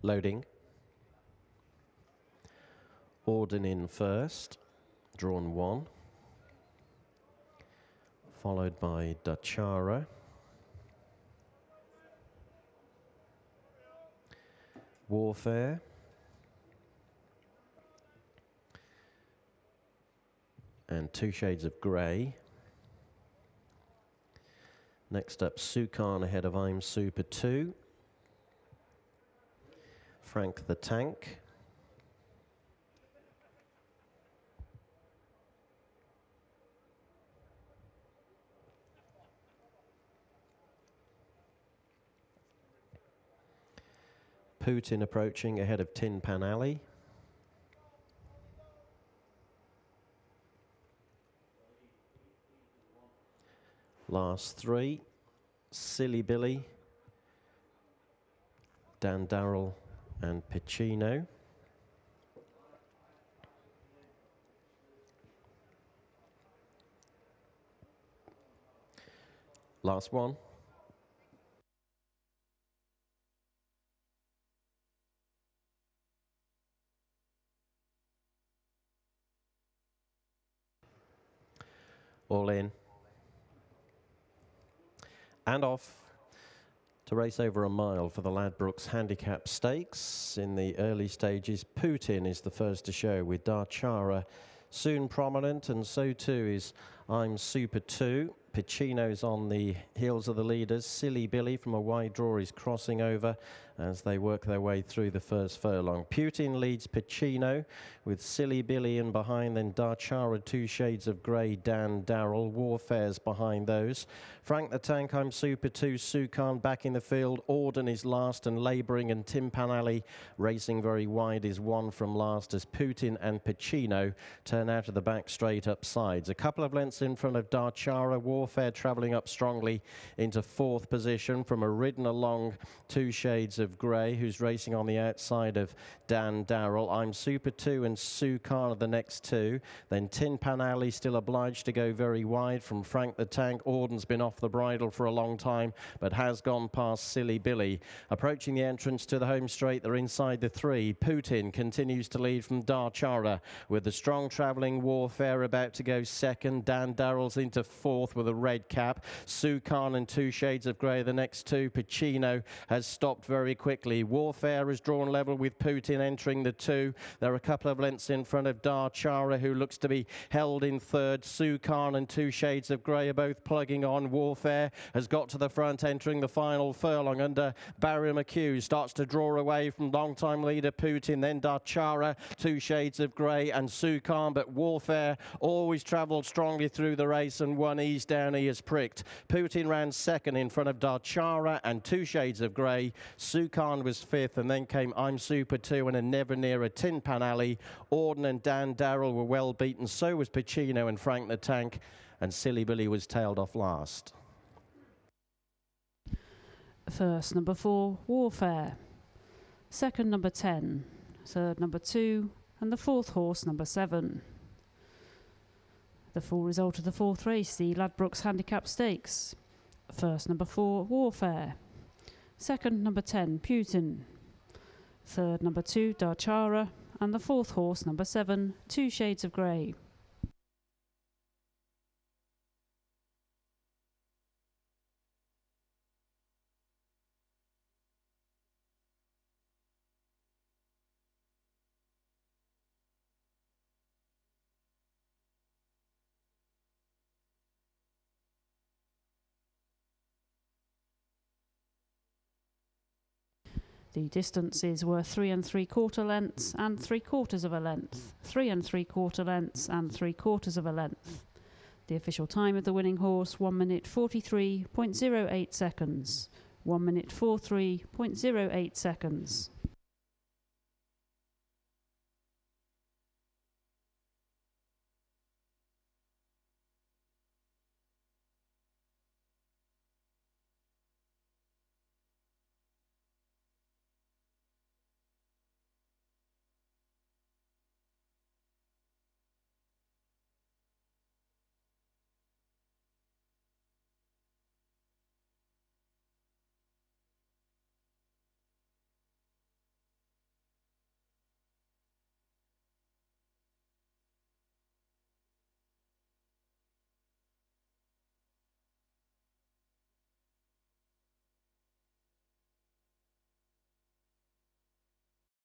Loading. Auden in first, drawn 1. Followed by Dachara. Warfare. And Two Shades of Grey. Next up, Sukan ahead of I'm Super 2. Frank the Tank. Putin approaching ahead of Tin Pan Alley. Last 3, Silly Billy, Dan Darrell and Pacino. Last 1. All in. And off to race over a mile for the Ladbrokes Handicap Stakes. In the early stages, Putin is the first to show, with Dachara soon prominent, and so too is I'm Super 2. Pacino's on the heels of the leaders. Silly Billy from a wide draw is crossing over as they work their way through the first furlong. Putin leads Pacino with Silly Billy in behind, then Dachara, Two Shades of Grey, Dan Darrell. Warfare's behind those. Frank the Tank, I'm Super 2, Sukan back in the field. Auden is last and labouring, and Tin Pan Alley racing very wide is one from last as Putin and Pacino turn out of the back straight up sides. A couple of lengths in front of Dachara. Warfare travelling up strongly into 4th position from a ridden along Two Shades of Grey, who's racing on the outside of Dan Darrell. I'm Super 2 and Sukan are the next 2. Then Tin Pan Alley still obliged to go very wide from Frank the Tank. Auden's been off the bridle for a long time, but has gone past Silly Billy. Approaching the entrance to the home straight, they're inside the 3. Putin continues to lead from Dachara, with the strong travelling Warfare about to go second. Dan Darrell's into 4th with a red cap. Sukan and Two Shades of Grey the next 2. Pacino has stopped very quickly. Warfare has drawn level with Putin entering the 2. There are a couple of lengths in front of Dachara, who looks to be held in 3rd. Sukan and Two Shades of Grey are both plugging on. Warfare has got to the front, entering the final furlong under Barry McHugh. Starts to draw away from long-time leader Putin, then Dachara, Two Shades of Grey and Sukan, but Warfare always travelled strongly through the race and one ease down he is pricked. Putin ran 2nd in front of Dachara and Two Shades of Grey. Sukan was 5th, and then came I'm Super 2 and a never nearer Tin Pan Alley. Auden and Dan Darrell were well beaten, so was Pacino and Frank the Tank, and Silly Billy was tailed off last. First, number 4, Warfare. Second, number 10. Third, number 2. And the 4th horse, number 7. The full result of the 4th race, the Ladbrokes Handicap Stakes. First, number 4, Warfare. Second, number 10, Putin. Third, number 2, Dachara. And the 4th horse, number 7, Two Shades of Grey. The distances were 3 3/4 lengths and 3/4 of a length, 3 3/4 lengths and 3/4 of a length. The official time of the winning horse, 1 minute 43.08 seconds. 1 minute 43.08 seconds.